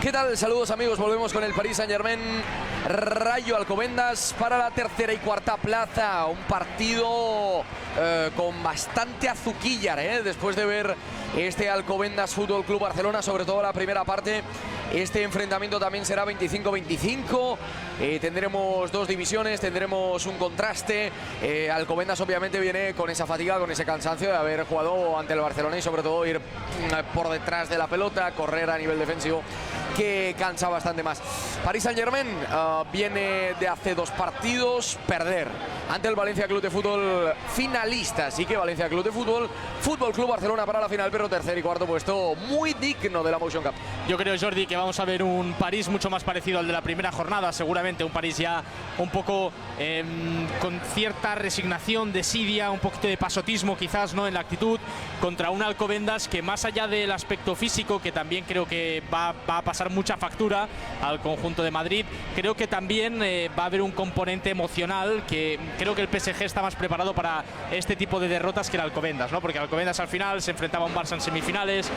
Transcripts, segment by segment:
¿Qué tal? Saludos amigos, volvemos con el Paris Saint-Germain Rayo Alcobendas para la tercera y cuarta plaza. Un partido con bastante azuquillar, después de ver este Alcobendas Fútbol Club Barcelona, sobre todo la primera parte. Este enfrentamiento también será 25-25. Tendremos dos divisiones, tendremos un contraste. Alcobendas obviamente viene con esa fatiga, con ese cansancio de haber jugado ante el Barcelona y sobre todo ir por detrás de la pelota, correr a nivel defensivo, que cansa bastante más. Paris Saint-Germain viene de hace dos partidos perder ante el Valencia Club de Fútbol finalista. Así que Valencia Club de Fútbol, Fútbol Club Barcelona para la final, pero tercer y cuarto puesto muy digno de la Motion Cup. Yo creo, Jordi, que vamos a ver un París mucho más parecido al de la primera jornada. Seguramente un París ya un poco con cierta resignación, desidia, un poquito de pasotismo quizás, ¿no?, en la actitud, contra un Alcobendas que, más allá del aspecto físico, que también creo que va a pasar mucha factura al conjunto de Madrid, creo que también va a haber un componente emocional, que creo que el PSG está más preparado para este tipo de derrotas que el Alcobendas, ¿no? Porque el Alcobendas al final se enfrentaba a un Barça en semifinales,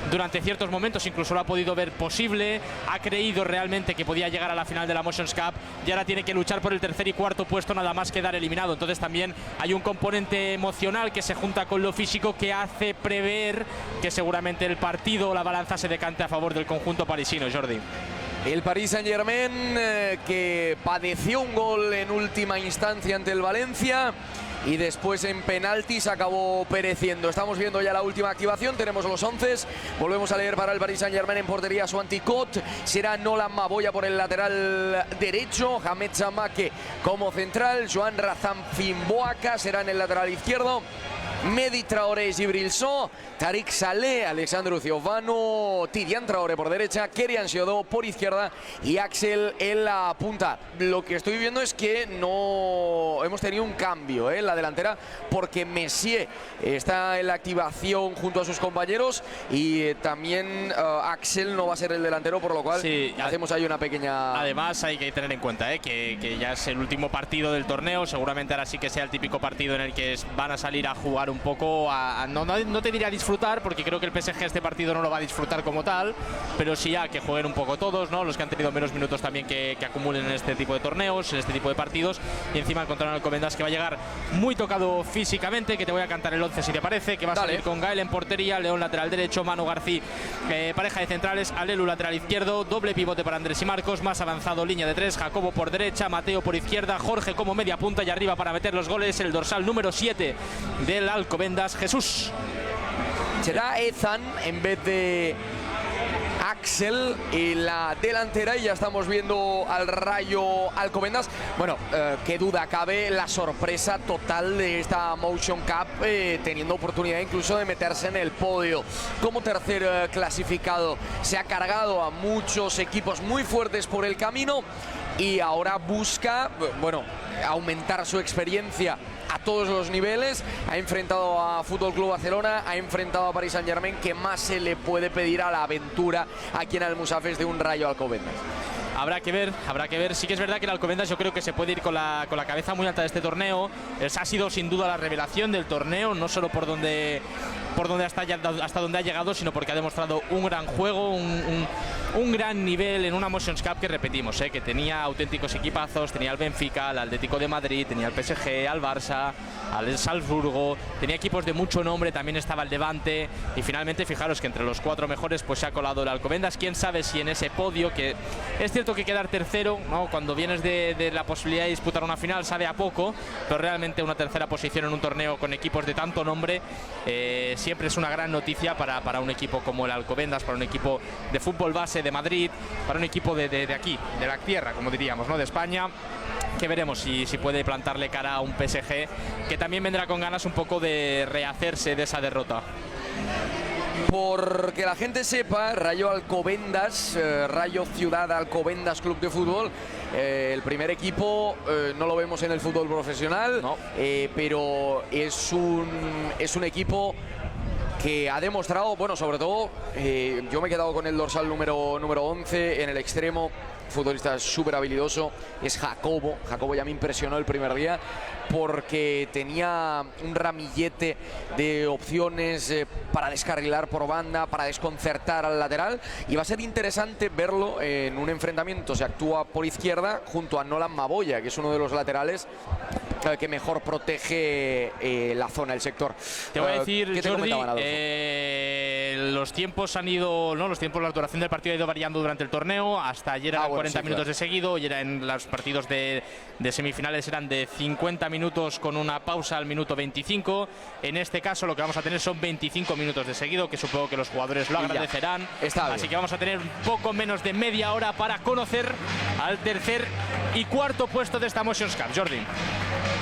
durante ciertos momentos incluso lo ha podido ver posible, ha creído realmente que podía llegar a la final de la Motions Cup y ahora tiene que luchar por el tercer y cuarto puesto, nada más quedar eliminado. Entonces también hay un componente emocional que se junta con lo físico, que hace prever que seguramente el partido, la balanza, se decante a favor del conjunto parisino, Jordi. El Paris Saint-Germain que padeció un gol en última instancia ante el Valencia y después en penaltis acabó pereciendo. Estamos viendo ya la última activación, tenemos los 11. Volvemos a leer para el Paris Saint-Germain: en portería Swanty Cot, será Nolan Maboya por el lateral derecho, Hamed Samake como central, Joan Razam Fimboaca será en el lateral izquierdo, Mehdi Traoré, Djibril So, Tariq Saleh, Alexandru Ciofano, Tidiane Traoré por derecha, Kerian Siodo por izquierda y Axel en la punta. Lo que estoy viendo es que no hemos tenido un cambio en la delantera, porque Messier está en la activación junto a sus compañeros y también Axel no va a ser el delantero, por lo cual sí, hacemos ahí una pequeña... Además hay que tener en cuenta que ya es el último partido del torneo, seguramente ahora sí que sea el típico partido en el que van a salir a jugar un poco, no te diría a disfrutar, porque creo que el PSG este partido no lo va a disfrutar como tal, pero sí ya que jueguen un poco todos, ¿no?, los que han tenido menos minutos también, que acumulen en este tipo de torneos, en este tipo de partidos. Y encima encontrar al Alcobendas que va a llegar muy tocado físicamente, que te voy a cantar el 11 si te parece, que va a salir con Gael en portería, León lateral derecho, Manu García pareja de centrales, Alelu lateral izquierdo, doble pivote para Andrés y Marcos, más avanzado línea de tres, Jacobo por derecha, Mateo por izquierda, Jorge como media punta y arriba para meter los goles el dorsal número 7 del Alcobendas, Jesús. Será Ethan en vez de Axel en la delantera, y ya estamos viendo al Rayo Alcobendas. Bueno, qué duda cabe la sorpresa total de esta Motion Cup, teniendo oportunidad incluso de meterse en el podio como tercer clasificado. Se ha cargado a muchos equipos muy fuertes por el camino y ahora busca, bueno, aumentar su experiencia a todos los niveles. Ha enfrentado a Fútbol Club Barcelona, ha enfrentado a Paris Saint-Germain. ¿Qué más se le puede pedir a la aventura aquí en Almusafes de un Rayo Alcobendas? Habrá que ver. Sí que es verdad que el Alcobendas yo creo que se puede ir con la cabeza muy alta de este torneo. Ha sido sin duda la revelación del torneo, no solo por donde hasta donde ha llegado, sino porque ha demostrado un gran juego, un gran nivel en una Motions Cup que repetimos, que tenía auténticos equipazos, tenía al Benfica, al Atlético de Madrid, tenía al PSG, al Barça, al Salzburgo, tenía equipos de mucho nombre, también estaba el Levante, y finalmente fijaros que entre los 4 mejores pues se ha colado el Alcobendas. Quién sabe si en ese podio, que es cierto que quedar tercero, ¿no?, cuando vienes de la posibilidad de disputar una final, sabe a poco, pero realmente una tercera posición en un torneo con equipos de tanto nombre siempre es una gran noticia para un equipo como el Alcobendas, para un equipo de fútbol base de Madrid, para un equipo de aquí, de la tierra, como diríamos, ¿no?, de España, que veremos si puede plantarle cara a un PSG que también vendrá con ganas un poco de rehacerse de esa derrota. Porque la gente sepa, Rayo Alcobendas, Rayo Ciudad Alcobendas Club de Fútbol, el primer equipo no lo vemos en el fútbol profesional, no, pero es un equipo que ha demostrado, bueno, sobre todo, yo me he quedado con el dorsal número 11 en el extremo, futbolista súper habilidoso, es Jacobo. Jacobo ya me impresionó el primer día porque tenía un ramillete de opciones para descarrilar por banda, para desconcertar al lateral, y va a ser interesante verlo en un enfrentamiento. Se actúa por izquierda junto a Nolan Maboya, que es uno de los laterales que mejor protege la zona, el sector. Te voy a decir, ¿qué te Jordi, comentaban, Adolfo? los tiempos han ido, ¿no? Los tiempos, la duración del partido ha ido variando durante el torneo. Hasta ayer eran 40 minutos de seguido, y era en los partidos de semifinales eran de 50 minutos con una pausa al minuto 25. En este caso lo que vamos a tener son 25 minutos de seguido, que supongo que los jugadores lo agradecerán. Así que vamos a tener un poco menos de media hora para conocer al tercer y cuarto puesto de esta Motions Cup. Jordi.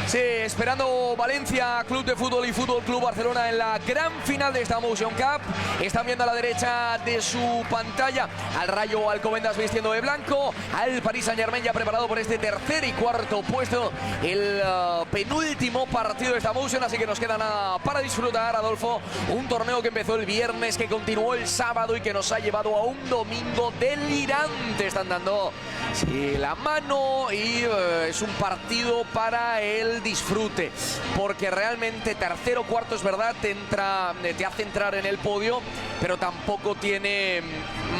Sí, esperando Valencia Club de Fútbol y Fútbol Club Barcelona en la gran final de esta Motion Cup. Están viendo a la derecha de su pantalla al Rayo Alcobendas vistiendo de blanco, al Paris Saint-Germain ya preparado por este tercer y cuarto puesto, el penúltimo partido de esta Motion, así que nos queda nada para disfrutar, Adolfo. Un torneo que empezó el viernes, que continuó el sábado y que nos ha llevado a un domingo delirante. Están dando la mano y es un partido para el disfrute, porque realmente tercero o cuarto, es verdad, te hace entrar en el podio, pero tampoco tiene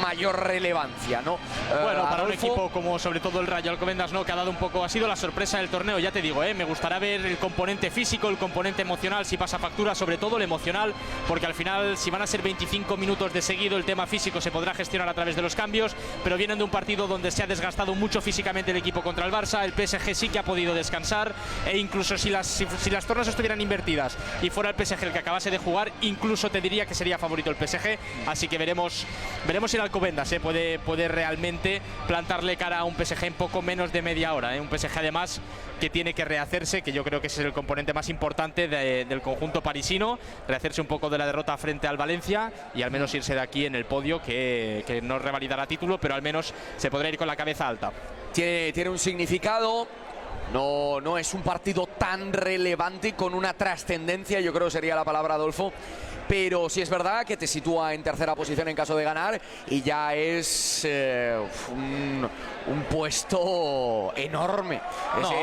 mayor relevancia, ¿no? Bueno, para Adolfo, un equipo como sobre todo el Rayo Alcobendas, ¿no?, que ha dado un poco, ha sido la sorpresa del torneo, ya te digo, me gustará ver el componente físico, el componente emocional, si pasa factura, sobre todo el emocional, porque al final, si van a ser 25 minutos de seguido, el tema físico se podrá gestionar a través de los cambios, pero vienen de un partido donde se ha desgastado mucho físicamente el equipo contra el Barça. El PSG sí que ha podido descansar, e incluso si las tornas estuvieran invertidas y fuera el PSG el que acabase de jugar, incluso te diría que sería favorito el PSG. Así que veremos si el Alcobendas puede realmente plantarle cara a un PSG en poco menos de media hora, un PSG además que tiene que rehacerse, que yo creo que ese es el componente más importante del conjunto parisino, rehacerse un poco de la derrota frente al Valencia y al menos irse de aquí en el podio, que no revalidará título, pero al menos se podrá ir con la cabeza alta. Tiene un significado. No es un partido tan relevante y con una trascendencia, yo creo que sería la palabra, Adolfo, pero sí es verdad que te sitúa en tercera posición en caso de ganar, y ya es un puesto enorme.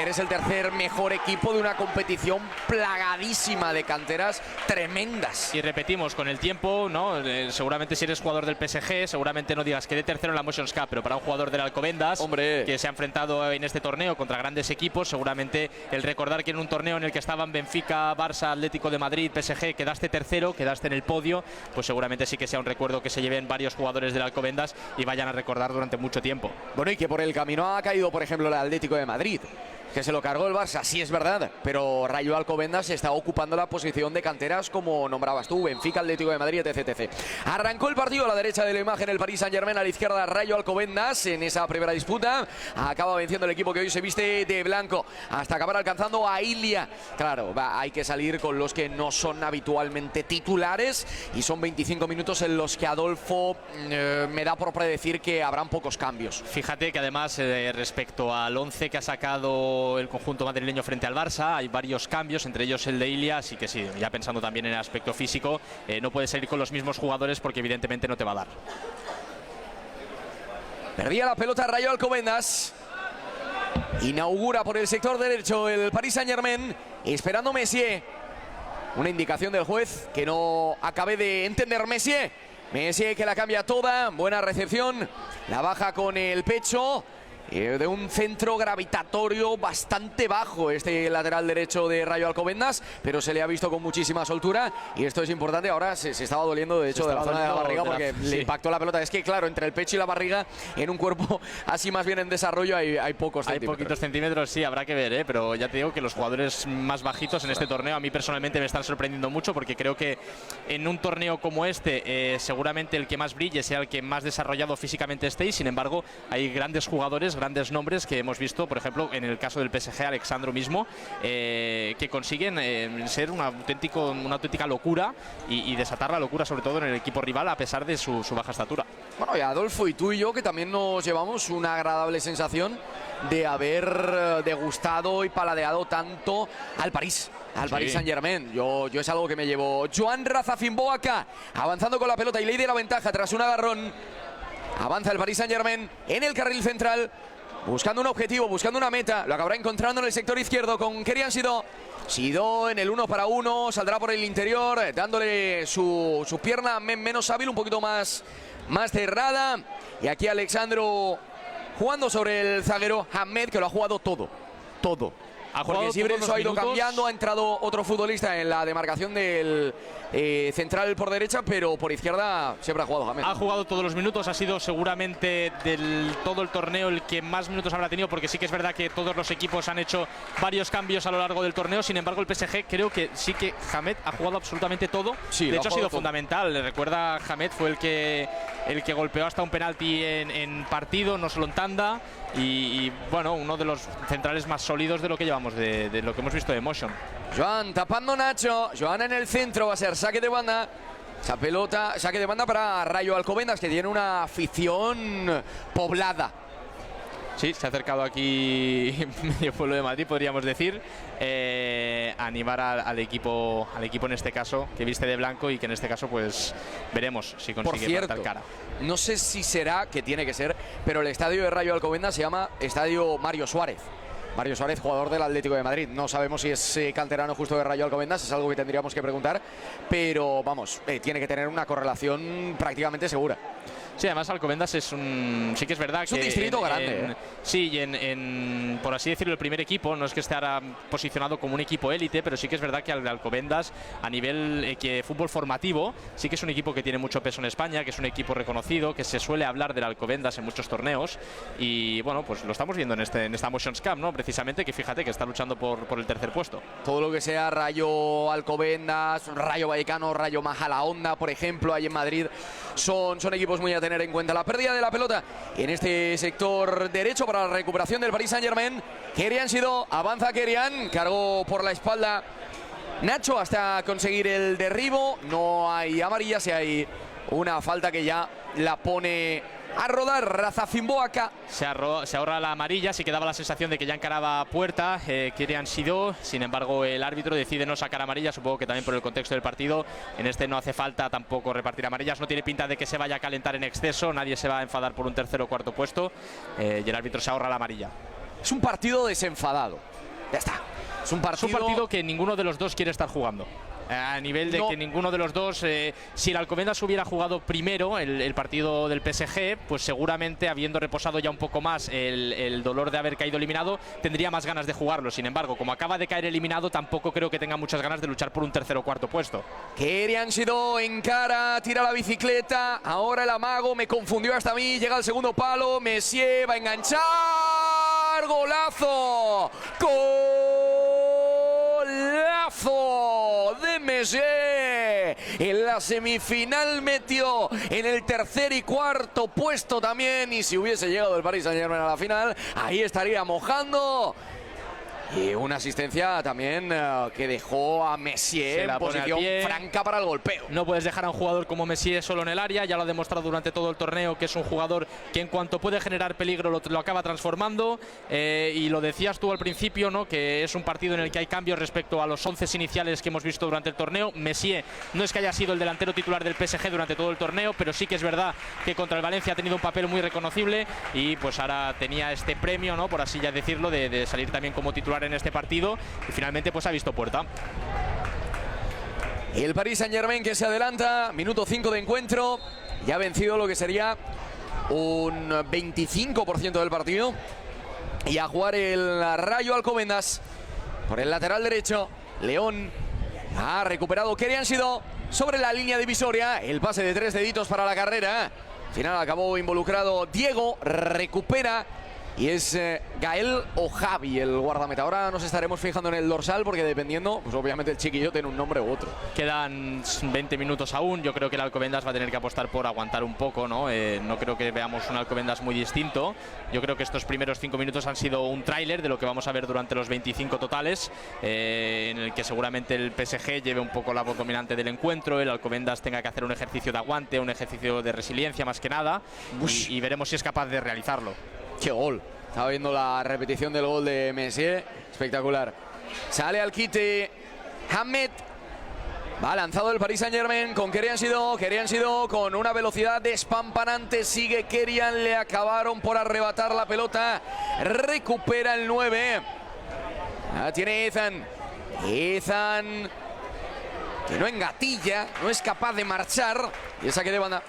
Eres el tercer mejor equipo de una competición plagadísima de canteras tremendas. Y repetimos, con el tiempo, ¿no? Seguramente si eres jugador del PSG, seguramente no digas que de tercero en la Motions Cup, pero para un jugador del Alcobendas, hombre, que se ha enfrentado en este torneo contra grandes equipos, seguramente el recordar que en un torneo en el que estaban Benfica, Barça, Atlético de Madrid, PSG, quedaste tercero, quedaste en el podio, pues seguramente sí que sea un recuerdo que se lleven varios jugadores del Alcobendas y vayan a recordar durante mucho tiempo. Bueno, y que por el camino ha caído, por ejemplo, el Atlético de Madrid, que se lo cargó el Barça, sí es verdad, pero Rayo Alcobendas está ocupando la posición de canteras, como nombrabas tú, Benfica, Atlético de Madrid, etc. Arrancó el partido a la derecha de la imagen el Paris Saint-Germain, a la izquierda Rayo Alcobendas en esa primera disputa. Acaba venciendo el equipo que hoy se viste de blanco hasta acabar alcanzando a Ilia. Claro, hay que salir con los que no son habitualmente titulares, y son 25 minutos en los que, Adolfo, me da por predecir que habrán pocos cambios. Fíjate que además respecto al 11 que ha sacado el conjunto madrileño frente al Barça, hay varios cambios, entre ellos el de Ilia, así que sí, ya pensando también en el aspecto físico, no puede salir con los mismos jugadores porque evidentemente no te va a dar. Perdía la pelota Rayo Alcobendas. Inaugura por el sector derecho el Paris Saint-Germain, esperando Messier. Una indicación del juez que no acabé de entender. Messier que la cambia toda, buena recepción, la baja con el pecho. De un centro gravitatorio bastante bajo este lateral derecho de Rayo Alcobendas, pero se le ha visto con muchísima soltura, y esto es importante. Ahora se estaba doliendo, de hecho, de la zona de la barriga, porque le impactó la pelota. Es que, claro, entre el pecho y la barriga, en un cuerpo así más bien en desarrollo, hay pocos centímetros. Hay poquitos centímetros, sí, habrá que ver, pero ya te digo que los jugadores más bajitos en este torneo a mí personalmente me están sorprendiendo mucho, porque creo que en un torneo como este seguramente el que más brille sea el que más desarrollado físicamente esté, y sin embargo hay grandes jugadores, grandes nombres que hemos visto, por ejemplo, en el caso del PSG, Alexandro mismo, que consiguen ser una auténtica locura y desatar la locura, sobre todo en el equipo rival, a pesar de su baja estatura. Bueno, y Adolfo, y tú y yo, que también nos llevamos una agradable sensación de haber degustado y paladeado tanto al París Saint-Germain. Yo es algo que me llevo. Joan Razafimboaca avanzando con la pelota y ley de la ventaja tras un agarrón. Avanza el Paris Saint-Germain en el carril central, buscando un objetivo, buscando una meta. Lo acabará encontrando en el sector izquierdo con Kerian Sidó. Sidó en el 1 para 1, saldrá por el interior, dándole su pierna menos hábil, un poquito más cerrada. Y aquí Alexandro jugando sobre el zaguero Hamed, que lo ha jugado todo. Porque Sibrenso ha ido cambiando, ha entrado otro futbolista en la demarcación del central por derecha, pero por izquierda siempre ha jugado Hamed. Ha jugado todos los minutos, ha sido seguramente del todo el torneo el que más minutos habrá tenido, porque sí que es verdad que todos los equipos han hecho varios cambios a lo largo del torneo. Sin embargo, el PSG creo que sí que Hamed ha jugado absolutamente todo. Sí, de hecho, ha sido fundamental. Le recuerda, Hamed fue el que golpeó hasta un penalti en partido, no solo en tanda. Y bueno, uno de los centrales más sólidos de lo que llevamos, de lo que hemos visto de Emotion. Joan tapando Nacho, Joan en el centro, va a ser saque de banda. Esa pelota, saque de banda para Rayo Alcobendas, que tiene una afición poblada. Sí, se ha acercado aquí medio pueblo de Madrid, podríamos decir, a animar al equipo en este caso, que viste de blanco y que en este caso pues veremos si consigue plantar cara. No sé si será, que tiene que ser, pero el estadio de Rayo Alcobendas se llama Estadio Mario Suárez. Mario Suárez, jugador del Atlético de Madrid. No sabemos si es canterano justo de Rayo Alcobendas, es algo que tendríamos que preguntar, pero vamos, tiene que tener una correlación prácticamente segura. Sí, además Alcobendas sí que es verdad es un distrito grande. Sí, y por así decirlo, el primer equipo, no es que esté ahora posicionado como un equipo élite, pero sí que es verdad que Alcobendas, a nivel fútbol formativo, sí que es un equipo que tiene mucho peso en España, que es un equipo reconocido, que se suele hablar del Alcobendas en muchos torneos. Y bueno, pues lo estamos viendo en esta Motions Cup, ¿no? Precisamente, que fíjate que está luchando por el tercer puesto. Todo lo que sea Rayo Alcobendas, Rayo Vallecano, Rayo Majadahonda, por ejemplo, ahí en Madrid, son equipos muy a tener en cuenta. La pérdida de la pelota en este sector derecho para la recuperación del Paris Saint-Germain. Kerian Sidó, avanza Kerian, cargó por la espalda Nacho hasta conseguir el derribo. No hay amarilla, si hay una falta que ya la pone a rodar. Razafimboaca se ahorra la amarilla. Sí que daba la sensación de que ya encaraba puerta Kerian Sidó. Sin embargo, el árbitro decide no sacar amarilla, supongo que también por el contexto del partido. En este no hace falta tampoco repartir amarillas, no tiene pinta de que se vaya a calentar en exceso, nadie se va a enfadar por un tercer o cuarto puesto, y el árbitro se ahorra la amarilla. Es un partido desenfadado, ya está. Es un partido que ninguno de los dos quiere estar jugando. A nivel de que ninguno de los dos, si el Alcobendas hubiera jugado primero el partido del PSG, pues seguramente, habiendo reposado ya un poco más el dolor de haber caído eliminado, tendría más ganas de jugarlo. Sin embargo, como acaba de caer eliminado, tampoco creo que tenga muchas ganas de luchar por un tercer o cuarto puesto. Kerian Sidó encara, tira la bicicleta, ahora el amago, me confundió hasta a mí, llega al segundo palo, Messier va a enganchar, golazo, golazo de Messier. En la semifinal metió en el tercer y cuarto puesto también, y si hubiese llegado el Paris Saint-Germain a la final, ahí estaría mojando. Y una asistencia también que dejó a Messier en posición franca para el golpeo. No puedes dejar a un jugador como Messier solo en el área, ya lo ha demostrado durante todo el torneo, que es un jugador que en cuanto puede generar peligro lo acaba transformando. Y lo decías tú al principio, ¿no? Que es un partido en el que hay cambios respecto a los 11 iniciales que hemos visto durante el torneo. Messier no es que haya sido el delantero titular del PSG durante todo el torneo, pero sí que es verdad que contra el Valencia ha tenido un papel muy reconocible, y pues ahora tenía este premio, ¿no? Por así ya decirlo, de salir también como titular en este partido, y finalmente pues ha visto puerta. Y el Paris Saint-Germain que se adelanta, minuto 5 de encuentro, ya ha vencido lo que sería un 25% del partido, y a jugar el Rayo Alcobendas por el lateral derecho. León ha recuperado Kerian Sidó sobre la línea divisoria, el pase de 3 deditos para la carrera. Al final acabó involucrado Diego, recupera. Y es Gael o Javi el guardameta. Ahora nos estaremos fijando en el dorsal, porque dependiendo, pues obviamente el chiquillo tiene un nombre u otro. Quedan 20 minutos aún. Yo creo que el Alcobendas va a tener que apostar por aguantar un poco, ¿no? No creo que veamos un Alcobendas muy distinto. Yo creo que estos primeros 5 minutos han sido un tráiler de lo que vamos a ver durante los 25 totales, en el que seguramente el PSG lleve un poco la voz dominante del encuentro, el Alcobendas tenga que hacer un ejercicio de aguante, un ejercicio de resiliencia más que nada, y veremos si es capaz de realizarlo. ¡Qué gol! Estaba viendo la repetición del gol de Messier. Espectacular. Sale al quite Hamed. Va lanzado el Paris Saint-Germain con Kerian Sidó con una velocidad despampanante. Sigue Kerian, le acabaron por arrebatar la pelota. Recupera el 9. Tiene Ethan, que no engatilla, no es capaz de marchar. Y el saque de banda.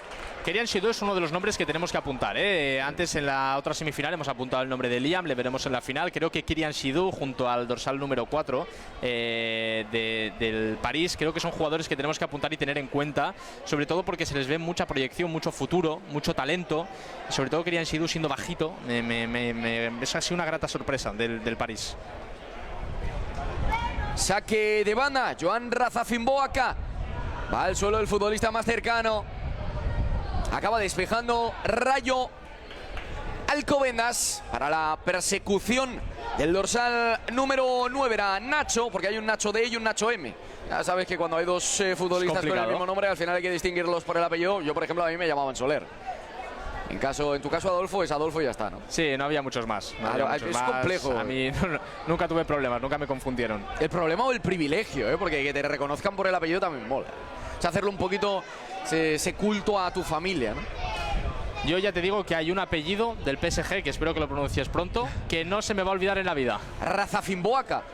Kerian Sidó es uno de los nombres que tenemos que apuntar, Antes en la otra semifinal hemos apuntado el nombre de Liam, le veremos en la final. Creo que Kerian Sidó junto al dorsal número 4 del París, creo que son jugadores que tenemos que apuntar y tener en cuenta, sobre todo porque se les ve mucha proyección, mucho futuro, mucho talento. Sobre todo Kerian Sidó siendo bajito, es así una grata sorpresa del París. Saque de banda, Joan Razafimboaca. Va al suelo el futbolista más cercano. Acaba despejando Rayo Alcobendas para la persecución del dorsal número 9. Era Nacho, porque hay un Nacho D y un Nacho M. Ya sabes que cuando hay dos futbolistas con el mismo nombre, al final hay que distinguirlos por el apellido. Yo, por ejemplo, a mí me llamaban Soler. En tu caso, Adolfo, es Adolfo y ya está, ¿no? Sí, no había muchos más. Es complejo. A mí nunca tuve problemas, nunca me confundieron. El problema o el privilegio, porque que te reconozcan por el apellido también mola. O sea, hacerlo un poquito ese culto a tu familia, ¿no? Yo ya te digo que hay un apellido del PSG, que espero que lo pronuncies pronto, que no se me va a olvidar en la vida. Razafimboaca.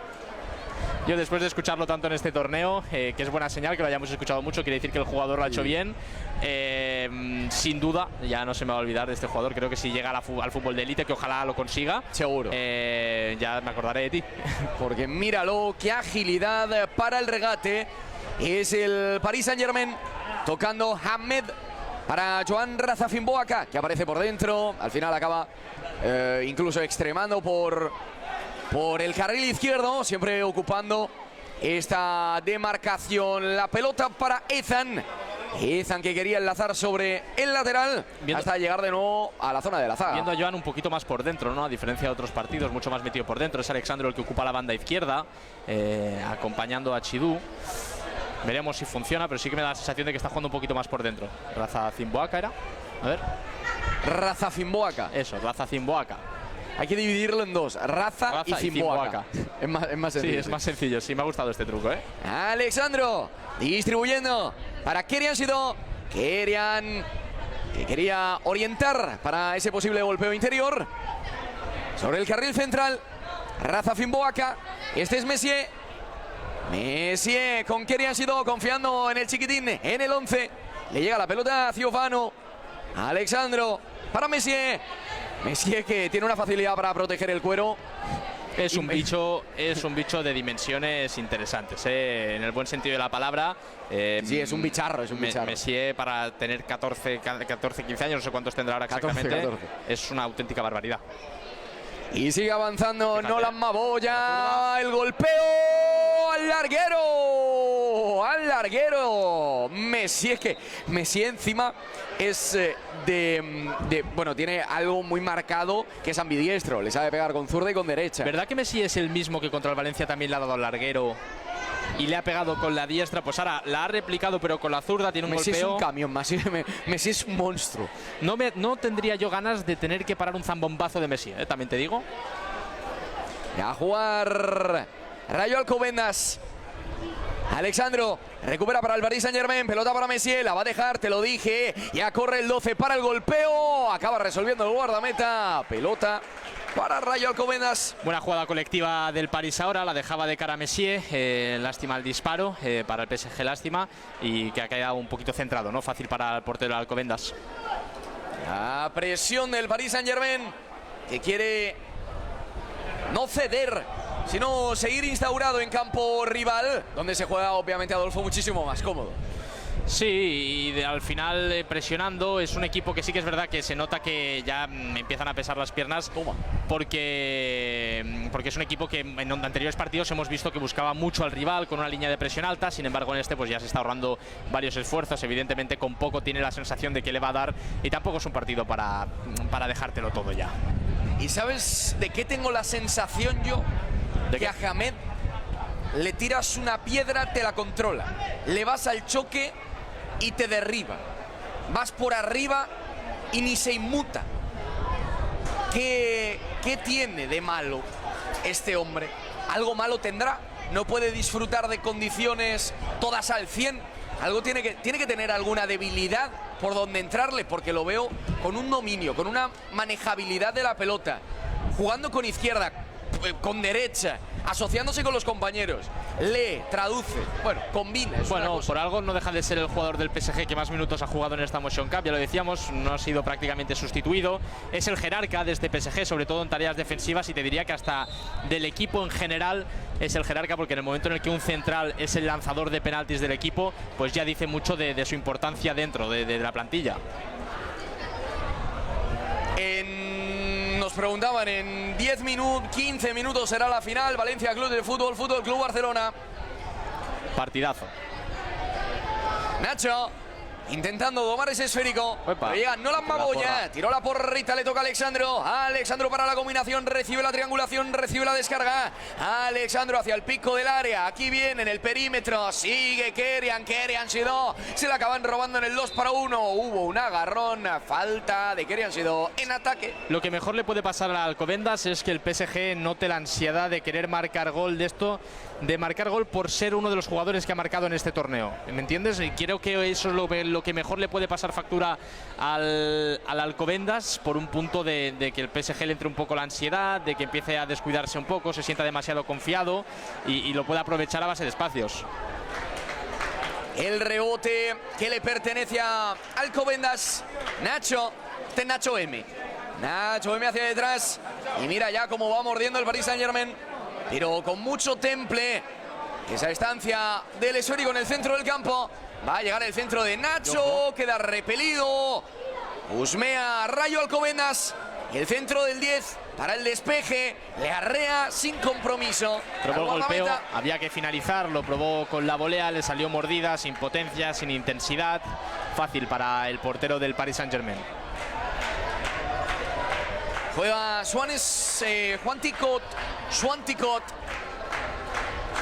Yo después de escucharlo tanto en este torneo, que es buena señal que lo hayamos escuchado mucho, quiere decir que el jugador lo ha hecho bien. Sin duda, ya no se me va a olvidar de este jugador. Creo que si llega al fútbol de élite, que ojalá lo consiga, seguro, ya me acordaré de ti. Porque míralo, qué agilidad para el regate. Es el Paris Saint-Germain tocando Hamed para Joan Razafimboaca, que aparece por dentro. Al final acaba incluso extremando por el carril izquierdo, siempre ocupando esta demarcación. La pelota para Ethan que quería enlazar sobre el lateral hasta llegar de nuevo a la zona de la zaga. Viendo a Joan un poquito más por dentro, ¿no? A diferencia de otros partidos, mucho más metido por dentro. Es Alexandro el que ocupa la banda izquierda, acompañando a Chidú. Veremos si funciona, pero sí que me da la sensación de que está jugando un poquito más por dentro. Razafimboaca era. A ver. Razafimboaca. Eso, Razafimboaca. Hay que dividirlo en dos, raza y Zimboaca. Es más sencillo. Sí, es más sencillo. Sí, me ha gustado este truco, Alexandro distribuyendo para Kerian Sidó. Kerian, que quería orientar para ese posible golpeo interior. Sobre el carril central, Razafimboaca. Este es Messier con Kerian Sidó, confiando en el chiquitín, en el 11. Le llega la pelota a Ciofano. Alexandro para Messier que tiene una facilidad para proteger el cuero. Es un bicho de dimensiones interesantes, en el buen sentido de la palabra. Sí, es un bicharro, Messier, para tener 14, 15 años, no sé cuántos tendrá ahora exactamente, 14. Es una auténtica barbaridad. Y sigue avanzando Nolan Maboya. El golpeo al larguero. Messier encima es bueno, tiene algo muy marcado, que es ambidiestro. Le sabe pegar con zurda y con derecha. ¿Verdad que Messier es el mismo que contra el Valencia también le ha dado al larguero y le ha pegado con la diestra? Pues ahora la ha replicado, pero con la zurda. Tiene un Messi golpeo. Es un camión, Messi es un monstruo. No tendría yo ganas de tener que parar un zambombazo de Messi, también te digo. A jugar Rayo Alcobendas. Alexandro recupera para el Paris Saint-Germain. Pelota para Messier, la va a dejar, te lo dije. Ya corre el 12 para el golpeo. Acaba resolviendo el guardameta. Pelota para Rayo Alcobendas. Buena jugada colectiva del París ahora, la dejaba de cara a Messier, lástima el disparo, para el PSG lástima, y que ha quedado un poquito centrado, ¿no? Fácil para el portero de Alcobendas. La presión del Paris Saint-Germain, que quiere no ceder, sino seguir instaurado en campo rival, donde se juega obviamente Adolfo muchísimo más cómodo. Sí, y al final presionando. Es un equipo que sí que es verdad que se nota que ya empiezan a pesar las piernas. Porque es un equipo que en anteriores partidos hemos visto que buscaba mucho al rival con una línea de presión alta. Sin embargo, en este pues ya se está ahorrando varios esfuerzos. Evidentemente con poco tiene la sensación de que le va a dar, y tampoco es un partido para dejártelo todo ya. ¿Y sabes de qué tengo la sensación yo? De que a Hamed le tiras una piedra, te la controla. Le vas al choque y te derriba. Vas por arriba y ni se inmuta. ¿Qué tiene de malo este hombre? ¿Algo malo tendrá? no puede disfrutar de condiciones todas al 100. Algo tiene que tener alguna debilidad por donde entrarle, porque lo veo con un dominio, con una manejabilidad de la pelota, jugando con izquierda, con derecha, asociándose con los compañeros, lee, traduce, bueno, combina. Bueno, por algo no deja de ser el jugador del PSG que más minutos ha jugado en esta Motion Cup, ya lo decíamos, no ha sido prácticamente sustituido, es el jerarca de este PSG, sobre todo en tareas defensivas, y te diría que hasta del equipo en general es el jerarca, porque en el momento en el que un central es el lanzador de penaltis del equipo, pues ya dice mucho de su importancia dentro de la plantilla. Nos preguntaban, en 10 minutos, 15 minutos será la final. Valencia Club de Fútbol, Fútbol Club Barcelona. Partidazo. Nacho intentando domar ese esférico. Epa. Llega Nolan Maboya, tiró la porrita, le toca a Alexandro. Alexandro para la combinación, recibe la triangulación, recibe la descarga. Alexandro hacia el pico del área. Aquí viene en el perímetro, sigue Kerian Sidó. Se la acaban robando en el 2-1. Hubo un agarrón, falta de Kerian Sidó en ataque. Lo que mejor le puede pasar a Alcobendas es que el PSG note la ansiedad de querer marcar gol de marcar gol por ser uno de los jugadores que ha marcado en este torneo. ¿Me entiendes? Y creo que eso es lo que mejor le puede pasar factura al Alcobendas, por un punto de que el PSG le entre un poco la ansiedad, de que empiece a descuidarse un poco, se sienta demasiado confiado y lo puede aprovechar a base de espacios. El rebote que le pertenece a Alcobendas. Nacho M. Nacho M hacia detrás. Y mira ya cómo va mordiendo el Paris Saint-Germain, pero con mucho temple. Esa estancia del esférico en el centro del campo. Va a llegar el centro de Nacho, queda repelido. Husmea Rayo Alcobendas. Y el centro del 10 para el despeje. Le arrea sin compromiso. Probó el golpeo, había que finalizar, lo probó con la volea, le salió mordida, sin potencia, sin intensidad. Fácil para el portero del Paris Saint-Germain. Juega Juan Ticot.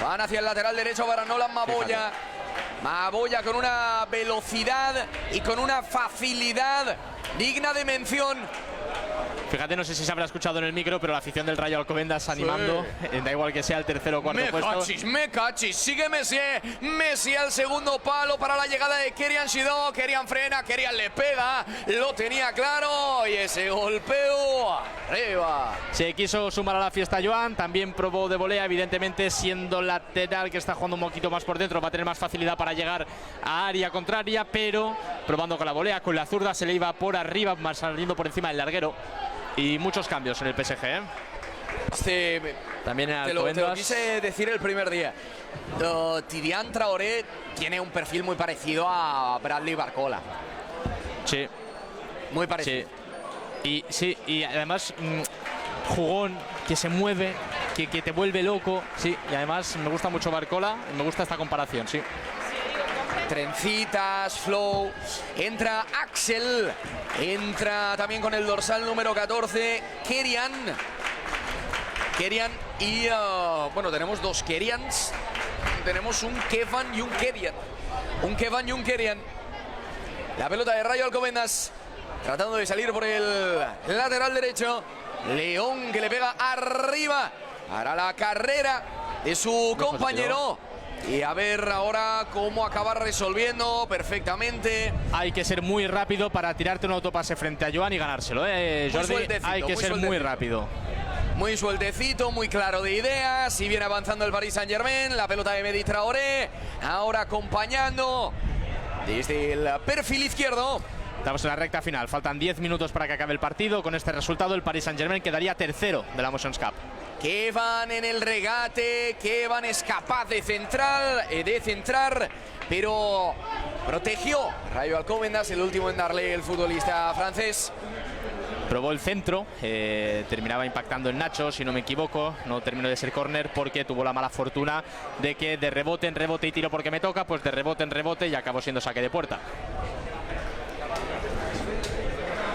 Van hacia el lateral derecho para Nolan Maboya. Maboya con una velocidad y con una facilidad digna de mención. Fíjate, no sé si se habrá escuchado en el micro, pero la afición del Rayo Alcobendas animando, da igual que sea el tercero o cuarto puesto. Me cachis, sigue Messi al segundo palo para la llegada de Kerian Sidó. Kerian frena, Kerian le pega, lo tenía claro, y ese golpeo arriba. Se quiso sumar a la fiesta Joan, también probó de volea, evidentemente siendo lateral que está jugando un poquito más por dentro, va a tener más facilidad para llegar a área contraria, pero probando con la volea, con la zurda se le iba por arriba, más saliendo por encima del larguero. Y muchos cambios en el PSG, ¿eh? También en Alcobendas. Te lo quise decir el primer día. Tidiane Traoré tiene un perfil muy parecido a Bradley Barcola. Sí. Muy parecido. Sí. Y además jugón, que se mueve, que te vuelve loco. Sí, y además me gusta mucho Barcola, me gusta esta comparación, sí. Trencitas, flow. Entra Axel. Entra también con el dorsal número 14, Kerian y bueno, tenemos dos Kerians. Tenemos un Kevan y un Kerian. La pelota de Rayo Alcobendas tratando de salir por el lateral derecho. León que le pega arriba para la carrera de su compañero. Y a ver ahora cómo acaba resolviendo perfectamente. Hay que ser muy rápido para tirarte un autopase frente a Joan y ganárselo, Jordi. Hay que ser muy rápido. Muy sueltecito, muy claro de ideas. Y viene avanzando el Paris Saint-Germain. La pelota de Mehdi Traoré. Ahora acompañando desde el perfil izquierdo. Estamos en la recta final. Faltan 10 minutos para que acabe el partido. Con este resultado el Paris Saint-Germain quedaría tercero de la Motions Cup. Kevan en el regate. Kevan es capaz de centrar, pero protegió Rayo Alcobendas, el último en darle el futbolista francés. Probó el centro, terminaba impactando en Nacho, si no me equivoco. No terminó de ser córner porque tuvo la mala fortuna de que de rebote en rebote y tiro porque me toca, pues de rebote en rebote y acabó siendo saque de puerta.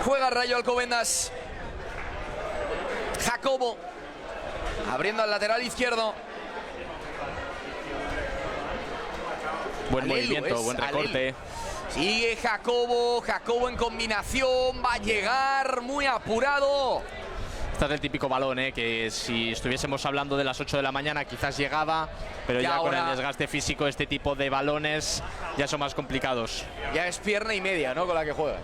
Juega Rayo Alcobendas. Jacobo abriendo al lateral izquierdo. Buen movimiento, buen recorte. Sigue Jacobo en combinación, va a llegar muy apurado. Este es el típico balón, que si estuviésemos hablando de las 8 de la mañana quizás llegaba, pero ya con el desgaste físico este tipo de balones ya son más complicados. Ya es pierna y media, ¿no?, con la que juegas.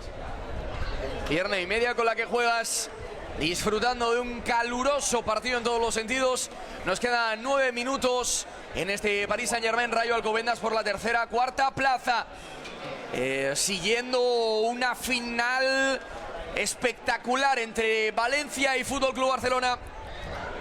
Pierna y media con la que juegas, disfrutando de un caluroso partido en todos los sentidos. Nos quedan 9 minutos en este Paris Saint-Germain Rayo Alcobendas por la tercera, cuarta plaza. Siguiendo una final espectacular entre Valencia y Fútbol Club Barcelona.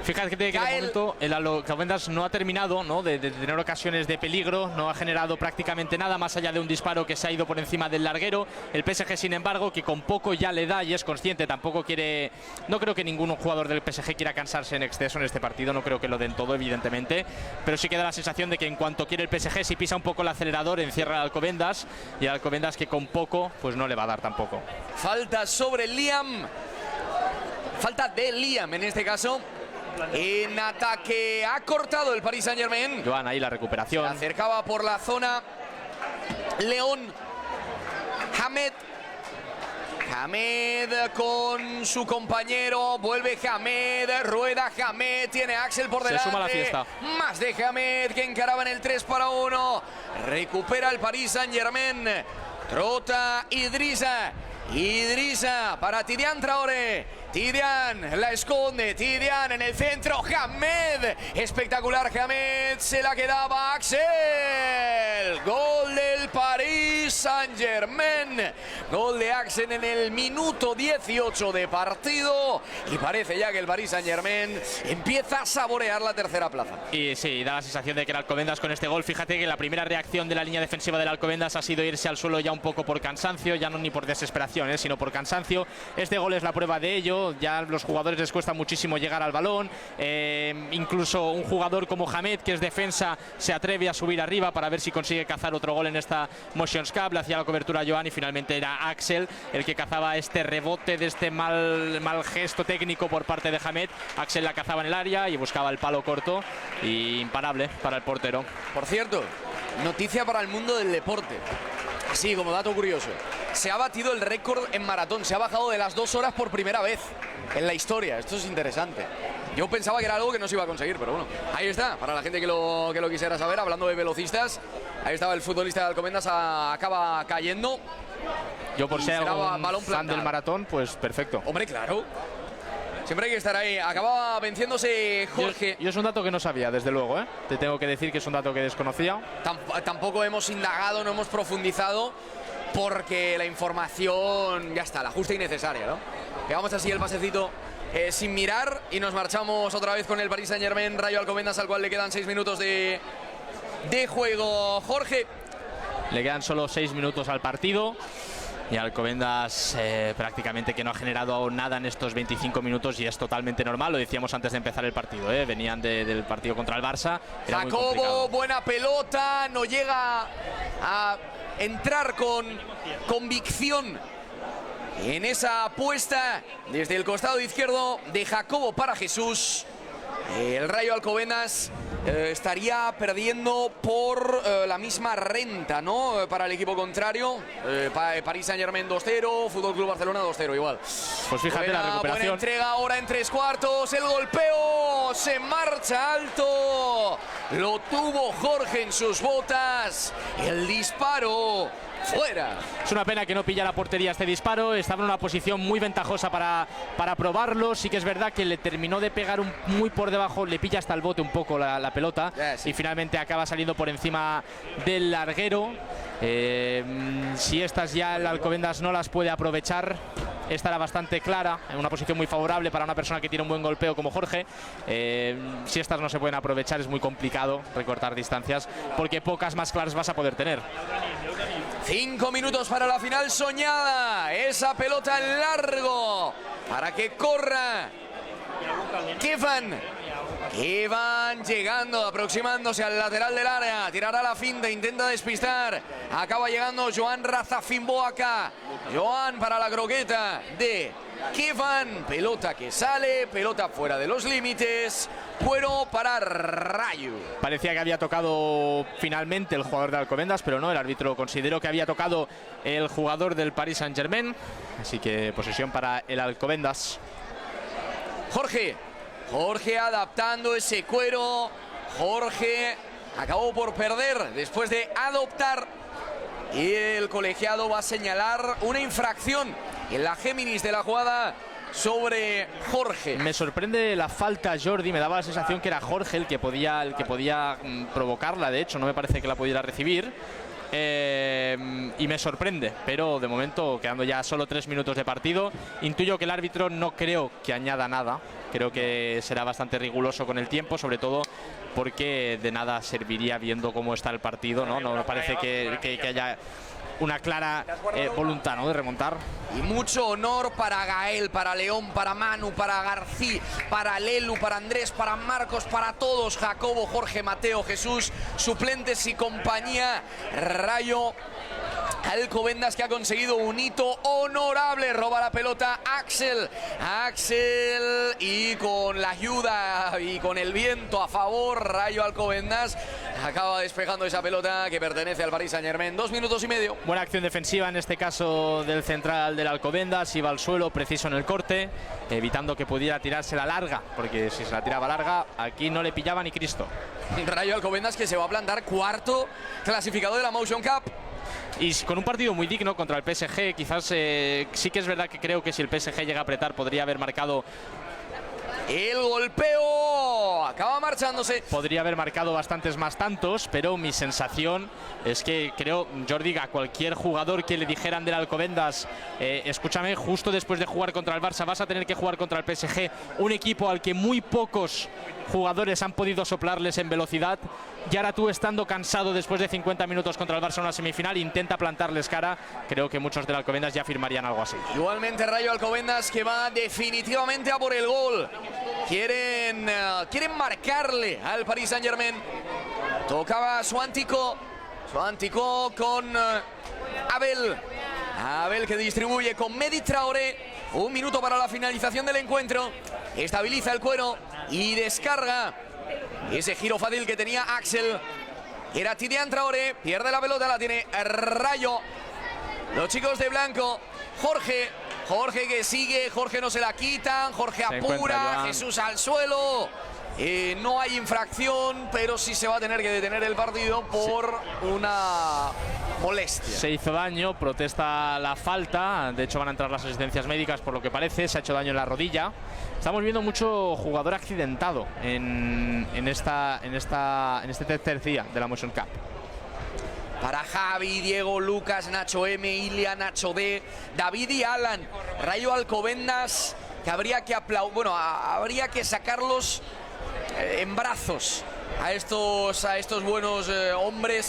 Fíjate que de momento el Alcobendas no ha terminado, ¿no?, de tener ocasiones de peligro, no ha generado prácticamente nada más allá de un disparo que se ha ido por encima del larguero. El PSG, sin embargo, que con poco ya le da y es consciente, tampoco quiere, no creo que ningún jugador del PSG quiera cansarse en exceso en este partido, no creo que lo den todo, evidentemente, pero sí que da la sensación de que en cuanto quiere el PSG, si pisa un poco el acelerador, encierra al Alcobendas, y al Alcobendas que con poco pues no le va a dar tampoco. Falta sobre Liam, falta de Liam en este caso. En ataque ha cortado el Paris Saint-Germain. Joan, ahí la recuperación. Se acercaba por la zona León. Hamed con su compañero. Vuelve Hamed. Rueda Hamed. Tiene a Axel por delante. Se suma a la fiesta. Más de Hamed que encaraba en el 3-1. Recupera el Paris Saint-Germain. Trota Idrissa. Idrissa para Tidiane Traoré. Tidiane la esconde, Tidiane en el centro, Hamed, espectacular Hamed, se la quedaba Axel, gol del Paris Saint-Germain, gol de Axel en el minuto 18 de partido y parece ya que el Paris Saint-Germain empieza a saborear la tercera plaza. Y sí, da la sensación de que el Alcobendas con este gol, fíjate que la primera reacción de la línea defensiva del Alcobendas ha sido irse al suelo ya un poco por cansancio, ya no ni por desesperación, sino por cansancio. Este gol es la prueba de ello. Ya a los jugadores les cuesta muchísimo llegar al balón, incluso un jugador como Hamed, que es defensa, se atreve a subir arriba para ver si consigue cazar otro gol en esta Motions Cup. Le hacía la cobertura a Joan y finalmente era Axel el que cazaba este rebote de este mal gesto técnico por parte de Hamed. Axel la cazaba en el área y buscaba el palo corto, y imparable para el portero. Por cierto, noticia para el mundo del deporte. Sí, como dato curioso, se ha batido el récord en maratón, se ha bajado de las 2 horas por primera vez en la historia. Esto es interesante. Yo pensaba que era algo que no se iba a conseguir, pero bueno, ahí está, para la gente que lo quisiera saber. Hablando de velocistas, ahí estaba el futbolista de Alcobendas, acaba cayendo. Yo por ser algún fan del maratón, pues perfecto. Hombre, claro. Siempre hay que estar ahí. Acababa venciéndose Jorge. Yo es un dato que no sabía, desde luego, Te tengo que decir que es un dato que desconocía. Tampoco hemos indagado, no hemos profundizado, porque la información ya está, la justa y necesaria, ¿no? Quedamos así el pasecito sin mirar y nos marchamos otra vez con el Paris Saint-Germain Rayo Alcobendas, al cual le quedan 6 minutos de juego. Jorge. Le quedan solo 6 minutos al partido. Y Alcobendas prácticamente que no ha generado nada en estos 25 minutos, y es totalmente normal, lo decíamos antes de empezar el partido, venían del partido contra el Barça. Jacobo, buena pelota, no llega a entrar con convicción en esa apuesta desde el costado izquierdo de Jacobo para Jesús. El Rayo Alcobendas estaría perdiendo por la misma renta, ¿no? Para el equipo contrario. Paris Saint-Germain 2-0, Fútbol Club Barcelona 2-0 igual. Pues fíjate la recuperación. Buena entrega ahora en 3/4, el golpeo, se marcha alto. Lo tuvo Jorge en sus botas. El disparo fuera. Es una pena que no pilla la portería este disparo. Estaba en una posición muy ventajosa para probarlo. Sí que es verdad que le terminó de pegar muy por debajo, le pilla hasta el bote un poco la pelota, sí. Y finalmente acaba saliendo por encima del larguero. Si estas ya el Alcobendas no las puede aprovechar, esta era bastante clara, en una posición muy favorable para una persona que tiene un buen golpeo como Jorge. Si estas no se pueden aprovechar, es muy complicado recortar distancias, porque pocas más claras vas a poder tener. 5 minutos para la final soñada. Esa pelota en largo para que corra Kevan llegando, aproximándose al lateral del área. Tirará la finta, intenta despistar. Acaba llegando Joan Razafimboaca. Joan para la croqueta de Kevan. Pelota que sale, pelota fuera de los límites. Cuero para Rayo. Parecía que había tocado finalmente el jugador de Alcobendas, pero no, el árbitro consideró que había tocado el jugador del Paris Saint-Germain. Así que posesión para el Alcobendas. Jorge adaptando ese cuero. Jorge acabó por perder después de adoptar. Y el colegiado va a señalar una infracción en la géminis de la jugada sobre Jorge. Me sorprende la falta, Jordi. Me daba la sensación que era Jorge el que podía provocarla. De hecho, no me parece que la pudiera recibir. Y me sorprende, pero de momento, quedando ya solo 3 minutos de partido, intuyo que el árbitro no creo que añada nada. Creo que será bastante riguroso con el tiempo, sobre todo porque de nada serviría viendo cómo está el partido, ¿no? No me parece que haya una clara voluntad, ¿no?, de remontar. Y mucho honor para Gael, para León, para Manu, para García, para Lelu, para Andrés, para Marcos, para todos, Jacobo, Jorge, Mateo, Jesús, suplentes y compañía. Rayo Alcobendas, que ha conseguido un hito honorable. Roba la pelota Axel, y con la ayuda y con el viento a favor, Rayo Alcobendas acaba despejando esa pelota que pertenece al Paris Saint-Germain. 2 minutos y medio. Buena acción defensiva, en este caso del central del Alcobendas. Iba al suelo, preciso en el corte, evitando que pudiera tirarse la larga, porque si se la tiraba larga, aquí no le pillaba ni Cristo. Rayo Alcobendas, que se va a plantar cuarto clasificado de la Motion Cup. Y con un partido muy digno contra el PSG. Quizás sí que es verdad que creo que si el PSG llega a apretar podría haber marcado. El golpeo acaba marchándose. Podría haber marcado bastantes más tantos, pero mi sensación es que creo, Jordi, a cualquier jugador que le dijeran del Alcobendas, escúchame, justo después de jugar contra el Barça vas a tener que jugar contra el PSG, un equipo al que muy pocos jugadores han podido soplarles en velocidad, y ahora tú, estando cansado después de 50 minutos contra el Barça en una semifinal, intenta plantarles cara. Creo que muchos del Alcobendas ya firmarían algo así. Igualmente Rayo Alcobendas, que va definitivamente a por el gol. Quieren marcarle al Paris Saint-Germain. Tocaba Suántico con Abel, que distribuye con Medi Traoré. 1 minuto para la finalización del encuentro. Estabiliza el cuero y descarga ese giro fácil que tenía Axel. Era Tidiane Traoré, pierde la pelota, la tiene Rayo. Los chicos de blanco. Jorge que sigue, Jorge no se la quitan, Jorge apura, Jesús al suelo. No hay infracción, pero sí se va a tener que detener el partido por una molestia. Se hizo daño, protesta la falta. De hecho van a entrar las asistencias médicas, por lo que parece. Se ha hecho daño en la rodilla. Estamos viendo mucho jugador accidentado en este tercer día de la Motion Cup. Para Javi, Diego, Lucas, Nacho M, Ilia, Nacho D, David y Alan. Rayo Alcobendas, que habría que sacarlos en brazos a estos buenos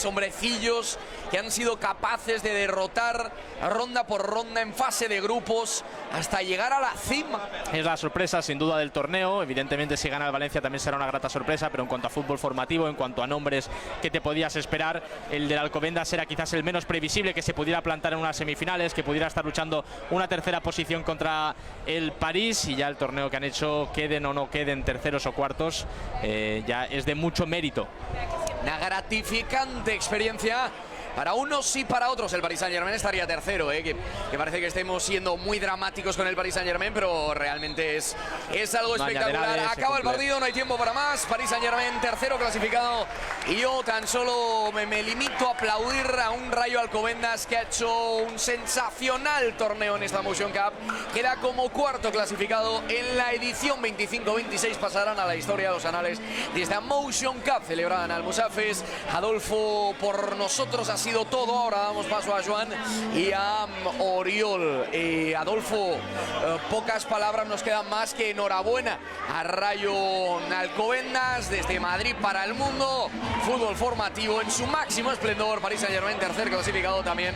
hombrecillos que han sido capaces de derrotar ronda por ronda en fase de grupos hasta llegar a la cima. Es la sorpresa sin duda del torneo. Evidentemente si gana el Valencia también será una grata sorpresa, pero en cuanto a fútbol formativo, en cuanto a nombres que te podías esperar, el del Alcobendas era quizás el menos previsible, que se pudiera plantar en unas semifinales, que pudiera estar luchando una tercera posición contra el París, y ya el torneo que han hecho, queden o no queden terceros o cuartos, ya es de mucho mérito. Una gratificante experiencia para unos y para otros. El Paris Saint-Germain estaría tercero, que parece que estemos siendo muy dramáticos con el Paris Saint-Germain, pero realmente es algo espectacular. Acaba el partido, no hay tiempo para más. Paris Saint-Germain tercero clasificado, y yo tan solo me limito a aplaudir a un Rayo Alcobendas que ha hecho un sensacional torneo en esta Motion Cup. Queda como cuarto clasificado en la edición 25-26. Pasarán a la historia, a los anales de esta Motion Cup celebrada en Almusafes. Adolfo, por nosotros ha sido todo. Ahora damos paso a Joan y a Oriol. Adolfo, pocas palabras nos quedan más que enhorabuena a Rayo Alcobendas desde Madrid para el mundo. Fútbol formativo en su máximo esplendor. Paris Saint-Germain tercer clasificado también.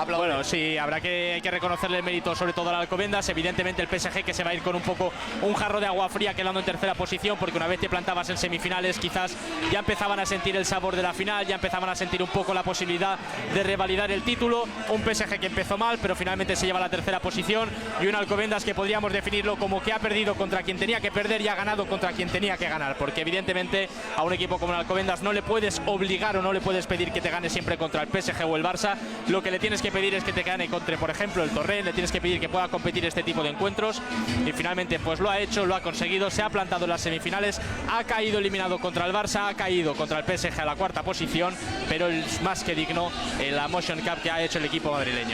Bueno, sí, hay que reconocerle el mérito sobre todo al Alcobendas. Evidentemente el PSG, que se va a ir con un jarro de agua fría quedando en tercera posición, porque una vez te plantabas en semifinales quizás ya empezaban a sentir el sabor de la final, ya empezaban a sentir un poco la posibilidad de revalidar el título. Un PSG que empezó mal, pero finalmente se lleva la tercera posición, y un Alcobendas que podríamos definirlo como que ha perdido contra quien tenía que perder y ha ganado contra quien tenía que ganar, porque evidentemente a un equipo como el Alcobendas no le puedes obligar o no le puedes pedir que te gane siempre contra el PSG o el Barça. Lo que le tienes tienes que pedir es que te gane contra, por ejemplo, el Torrent, le tienes que pedir que pueda competir este tipo de encuentros, y finalmente pues lo ha hecho, lo ha conseguido, se ha plantado en las semifinales, ha caído eliminado contra el Barça, ha caído contra el PSG a la cuarta posición, pero es más que digno la Motion Cup que ha hecho el equipo madrileño.